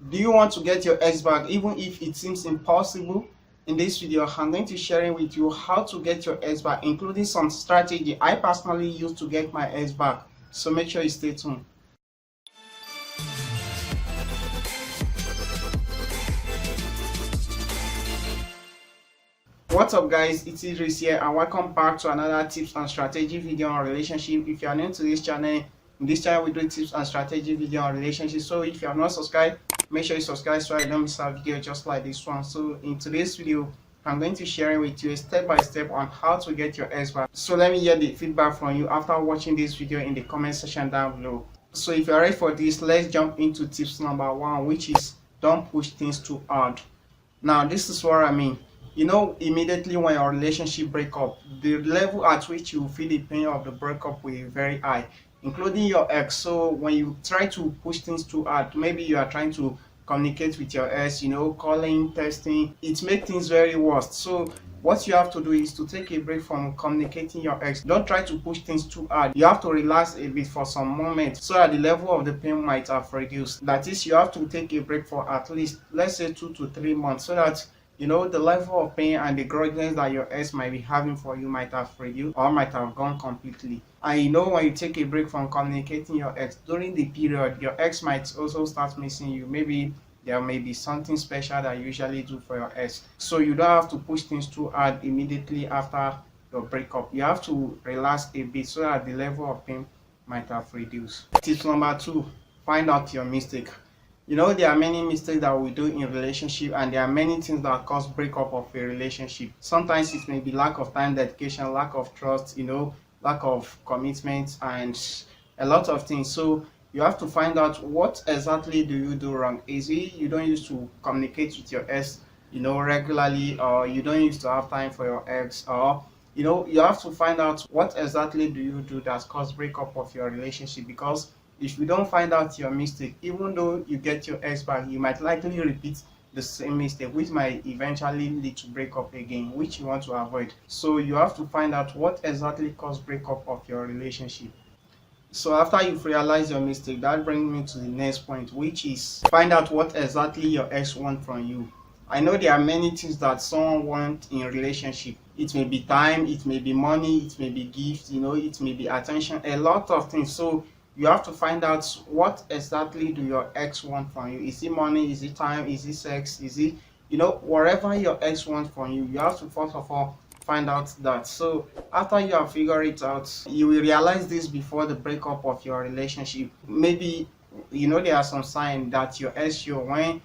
Do you want to get your ex back even if it seems impossible? In this video, I'm going to sharing with you how to get your ex back, including some strategy I personally use to get my ex back. So make sure you stay tuned. What's up guys, it's Idris here and welcome back to another tips and strategy video on relationship. If you are new to this channel, in this channel we do tips and strategy video on relationship. So if you have not subscribed, make sure you subscribe so I don't miss a video just like this one. So in today's video, I'm going to share with you a step-by-step on how to get your ex back. So let me hear the feedback from you after watching this video in the comment section down below. So if you're ready for this, let's jump into tips number one, which is don't push things too hard. Now this is what I mean. You know, immediately when your relationship break up, the level at which you feel the pain of the breakup will be very high, including your ex. So when you try to push things too hard, maybe you are trying to communicate with your ex, you know, calling, texting, it makes things very worse. So what you have to do is to take a break from communicating your ex. Don't try to push things too hard. You have to relax a bit for some moments so that the level of the pain might have reduced. That is, you have to take a break for at least, let's say, 2 to 3 months, so that you know the level of pain and the grudges that your ex might be having for you might have reduced or might have gone completely. And you know, when you take a break from communicating your ex during the period, your ex might also start missing you. Maybe there may be something special that you usually do for your ex. So you don't have to push things too hard immediately after your breakup. You have to relax a bit so that the level of pain might have reduced. Tip number 2, find out your mistake. You know, there are many mistakes that we do in relationship, and there are many things that cause breakup of a relationship. Sometimes it may be lack of time dedication, lack of trust, you know, lack of commitment, and a lot of things. So you have to find out what exactly do you do wrong. Is it you don't used to communicate with your ex, you know, regularly, or you don't used to have time for your ex, or you know, you have to find out what exactly do you do that cause breakup of your relationship. Because if you don't find out your mistake, even though you get your ex back, you might likely repeat the same mistake, which might eventually lead to breakup again, which you want to avoid. So you have to find out what exactly caused breakup of your relationship. So after you've realized your mistake, that brings me to the next point, which is find out what exactly your ex wants from you. I know there are many things that someone wants in a relationship. It may be time, it may be money, it may be gifts, you know, it may be attention, a lot of things. So you have to find out what exactly do your ex want from you. Is it money? Is it time? Is it sex? Is it, you know, whatever your ex wants from you, you have to first of all find out that. So after you have figured it out, you will realize this before the breakup of your relationship. Maybe, you know, there are some signs that your ex show when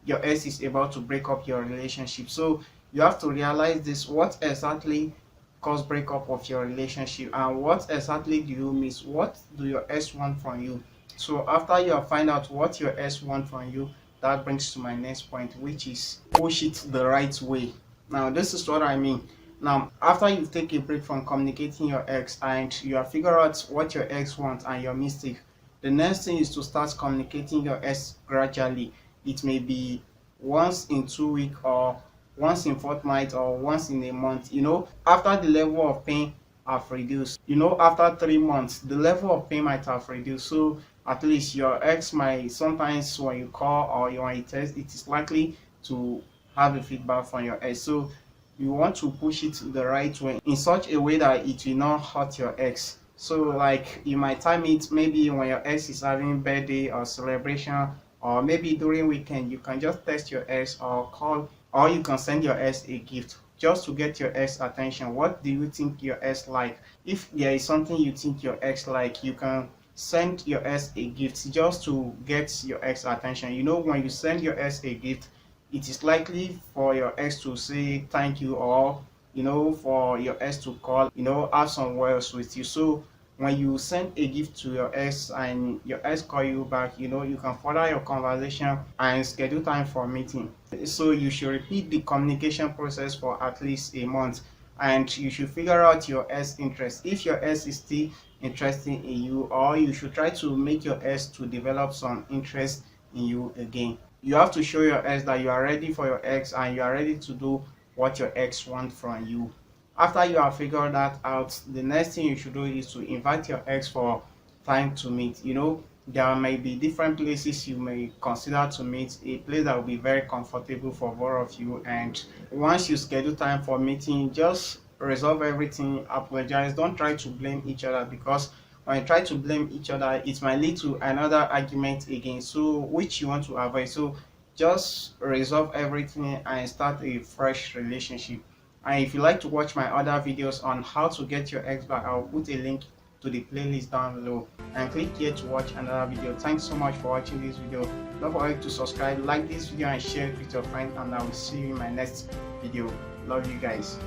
your ex is about to break up your relationship. So you have to realize this, what exactly cause breakup of your relationship, and what exactly do you miss, what do your ex want from you. So after you have find out what your ex want from you, that brings to my next point, which is push it the right way. Now this is what I mean. Now after you take a break from communicating your ex and you have figured out what your ex wants and your mistake, the next thing is to start communicating your ex gradually. It may be once in 2 weeks, or once in fortnight, or once in a month. You know, after the level of pain have reduced, you know, after 3 months the level of pain might have reduced. So at least your ex might, sometimes when you call or when you text, it is likely to have a feedback from your ex. So you want to push it the right way, in such a way that it will not hurt your ex. So like you might time it maybe when your ex is having birthday or celebration, or maybe during weekend. You can just text your ex or call, or you can send your ex a gift just to get your ex attention. What do you think your ex like? If there is something you think your ex like, you can send your ex a gift just to get your ex attention. You know, when you send your ex a gift, it is likely for your ex to say thank you, or you know, for your ex to call, you know, have some words with you. So when you send a gift to your ex and your ex call you back, you know, you can further your conversation and schedule time for a meeting. So you should repeat the communication process for at least a month, and you should figure out your ex interest. If your ex is still interested in you, or you should try to make your ex to develop some interest in you again. You have to show your ex that you are ready for your ex and you are ready to do what your ex wants from you. After you have figured that out, the next thing you should do is to invite your ex for time to meet. You know, there may be different places you may consider to meet, a place that will be very comfortable for both of you. And once you schedule time for meeting, just resolve everything, apologize, don't try to blame each other, because when you try to blame each other it might lead to another argument again, so which you want to avoid. So just resolve everything and start a fresh relationship. And if you like to watch my other videos on how to get your ex back, I'll put a link to the playlist down below, and click here to watch another video. Thanks so much for watching this video. Don't forget to subscribe, like this video and share it with your friends, and I will see you in my next video. Love you guys.